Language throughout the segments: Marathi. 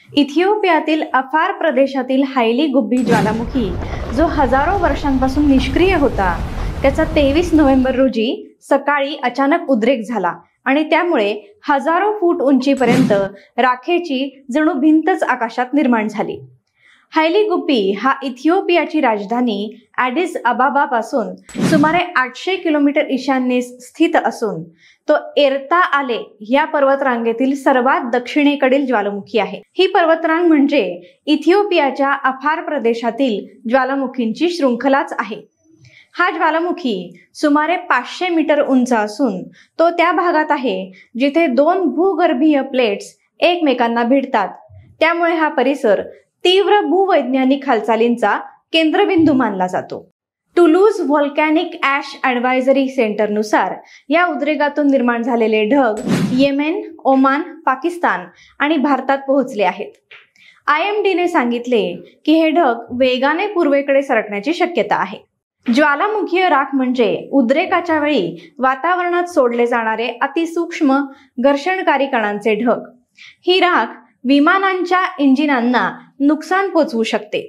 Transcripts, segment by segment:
इथिओपियातील अफार प्रदेशातील हायली गुब्बी ज्वालामुखी जो हजारो वर्षांपासून निष्क्रिय होता, त्याचा 23 नोव्हेंबर रोजी सकाळी अचानक उद्रेक झाला आणि त्यामुळे हजारो फूट उंचीपर्यंत राखेची जणू भिंतच आकाशात निर्माण झाली. हायली गुब्बी हा इथिओपियाची राजधानी ॲडिस अबाबा पासून सुमारे 800 किलोमीटर ईशान्येस स्थित असून तो एर्ता आले या पर्वतरांगेतील सर्वात दक्षिणेकडील ज्वालामुखी आहे. ही पर्वतरांग म्हणजे इथिओपियाच्या अफार प्रदेशातील ज्वालामुखींची शृंखलाच आहे. हा ज्वालामुखी सुमारे 500 मीटर उंच असून तो त्या भागात आहे जिथे दोन भूगर्भीय प्लेट्स एकमेकांना भिडतात. त्यामुळे हा परिसर तीव्र भूवैज्ञानिक हालचालींचा केंद्रबिंदू मानला जातो. टुलूज व्होल्कॅनिक ॲश ॲडवायझरी सेंटरनुसार या उद्रेकातून निर्माण झालेले ढग येमेन, ओमान, पाकिस्तान आणि भारतात पोहोचले आहेत. IMDने सांगितले की हे ढग वेगाने पूर्वेकडे सरकण्याची शक्यता आहे. ज्वालामुखीय राख म्हणजे उद्रेकाच्या वेळी वातावरणात सोडले जाणारे अतिसूक्ष्म घर्षणकारी कणांचे ढग. ही राख विमानांच्या इंजिनांना नुकसान पोचवू शकते,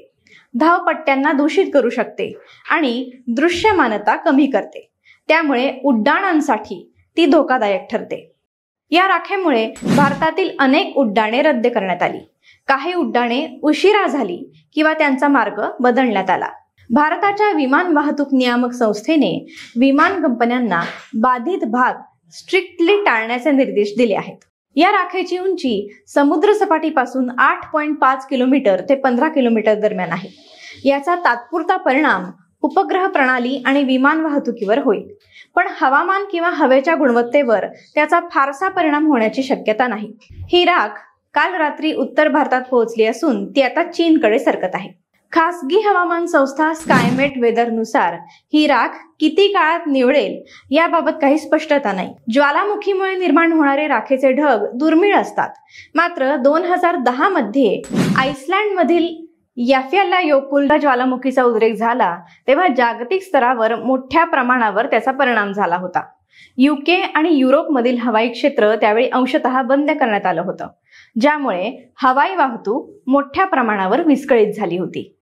धावपट्ट्यांना दूषित करू शकते आणि दृश्यमानता कमी करते. त्यामुळे उड्डाणांसाठी ती धोकादायक ठरते. या राखेमुळे भारतातील अनेक उड्डाणे रद्द करण्यात आली. काही उड्डाणे उशिरा झाली किंवा त्यांचा मार्ग बदलण्यात आला. भारताच्या विमान वाहतूक नियामक संस्थेने विमान कंपन्यांना बाधित भाग स्ट्रिक्टली टाळण्याचे निर्देश दिले आहेत. या राखेची उंची समुद्र सपाटीपासून 8.5 किलोमीटर ते 15 किलोमीटर दरम्यान आहे. याचा तात्पुरता परिणाम उपग्रह प्रणाली आणि विमान वाहतुकीवर होईल, पण हवामान किंवा हवेच्या गुणवत्तेवर त्याचा फारसा परिणाम होण्याची शक्यता नाही. ही राख काल रात्री उत्तर भारतात पोहोचली असून ती आता चीनकडे सरकत आहे. खासगी हवामान संस्था स्कायमेट वेदरनुसार ही राख किती काळात निवळेल याबाबत काही स्पष्टता नाही. ज्वालामुखीमुळे निर्माण होणारे राखेचे ढग दुर्मिळ असतात. मात्र 2010 मध्ये आइसलँडमधील याफालायोपुल ज्वालामुखीचा उद्रेक झाला तेव्हा जागतिक स्तरावर मोठ्या प्रमाणावर त्याचा परिणाम झाला होता. UK आणि युरोपमधील हवाई क्षेत्र त्यावेळी अंशतः बंद करण्यात आलं होतं, ज्यामुळे हवाई वाहतूक मोठ्या प्रमाणावर विस्कळीत झाली होती.